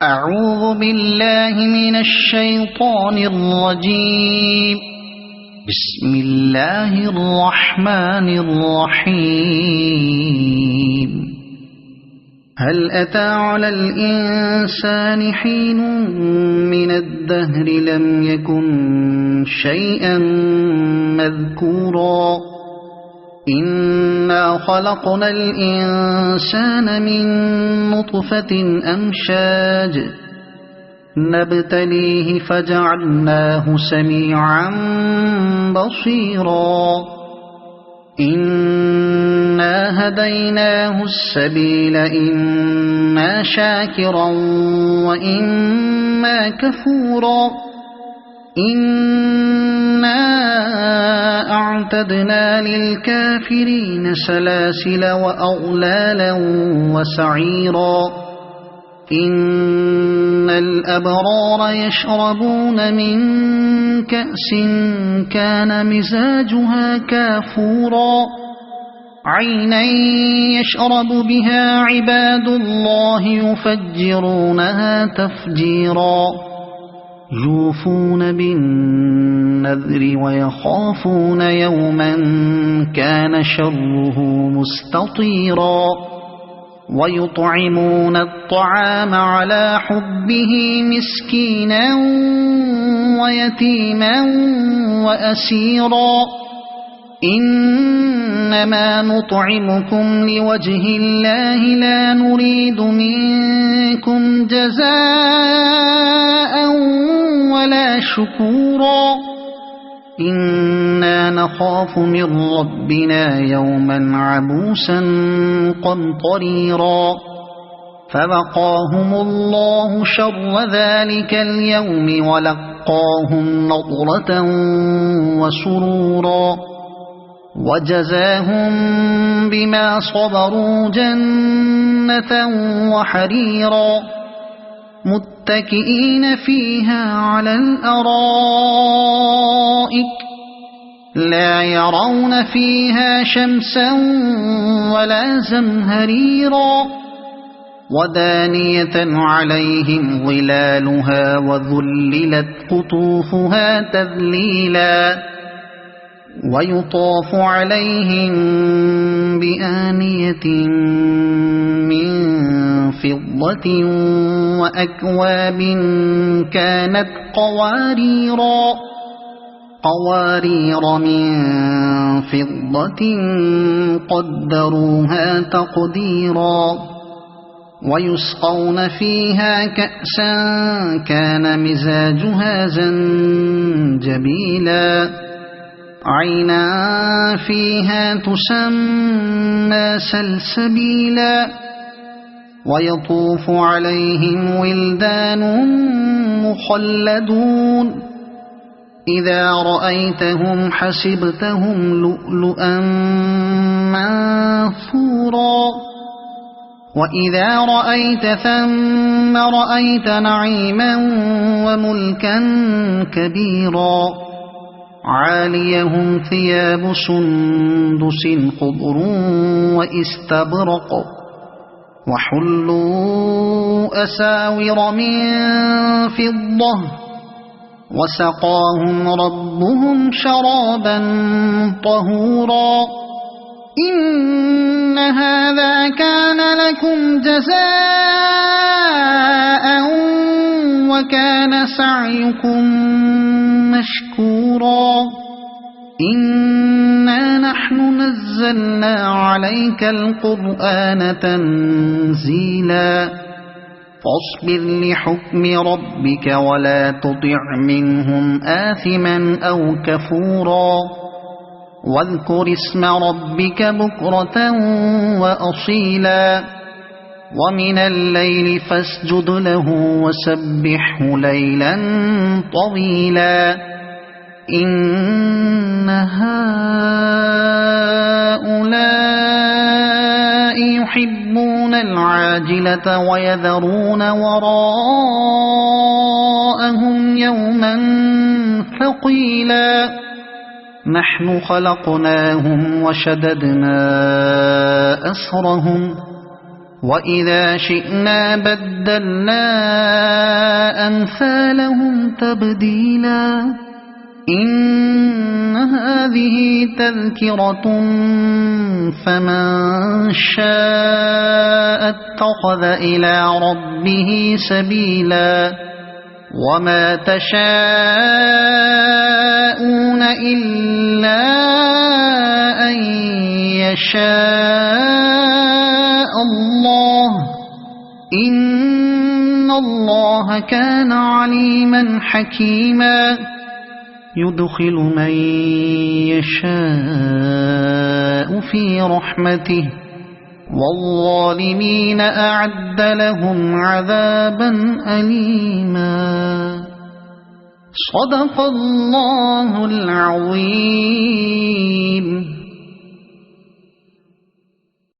أعوذ بالله من الشيطان الرجيم. بسم الله الرحمن الرحيم. هل أتى على الإنسان حين من الدهر لم يكن شيئا مذكورا إنا خلقنا الإنسان من نطفة أمشاج نبتليه فجعلناه سميعا بصيرا إنا هديناه السبيل إما شاكرا وإما كفورا إنا أعتدنا للكافرين سلاسل وأغلالا وسعيرا إن الأبرار يشربون من كأس كان مزاجها كافورا عينا يشرب بها عباد الله يفجرونها تفجيرا يوفون بالنذر ويخافون يوما كان شره مستطيرا ويطعمون الطعام على حبه مسكينا ويتيما وأسيرا إنما نطعمكم لوجه الله لا نريد منكم جزاء ولا شكورا إنا نخاف من ربنا يوما عبوسا قمطريرا فوقاهم الله شر ذلك اليوم ولقاهم نضرة وسرورا وجزاهم بما صبروا جنة وحريرا متكئين فيها على الأرائك لا يرون فيها شمسا ولا زمهريرا ودانية عليهم ظلالها وذللت قطوفها تذليلا ويطاف عليهم بآنية من فضة وأكواب كانت قوارير من فضة قدروها تقديرا ويسقون فيها كأسا كان مزاجها زنجبيلا عينا فيها تسمى سلسبيلا ويطوف عليهم ولدان مخلدون إذا رأيتهم حسبتهم لؤلؤا منثورا وإذا رأيت ثم رأيت نعيما وملكا كبيرا عاليهم ثياب سندس خضر واستبرق وحلوا أساور من فضة وسقاهم ربهم شرابا طهورا إن هذا كان لكم جزاء وكان سعيكم مشكورا إنا نحن نزلنا عليك القرآن تنزيلا فاصبر لحكم ربك ولا تطع منهم آثما أو كفورا واذكر اسم ربك بكرة وأصيلا ومن الليل فاسجد له وسبحه ليلا طويلا إن هؤلاء يحبون العاجلة ويذرون وراءهم يوما ثقيلا نحن خلقناهم وشددنا أسرهم وإذا شئنا بدلنا أمثالهم تبديلا إن هذه تذكرة فمن شاء اتخذ إلى ربه سبيلا وما تشاءون إلا أن يشاء الله إن الله كان عليما حكيما يدخل من يشاء في رحمته والظالمين أعد لهم عذابا أليما صدق الله العظيم.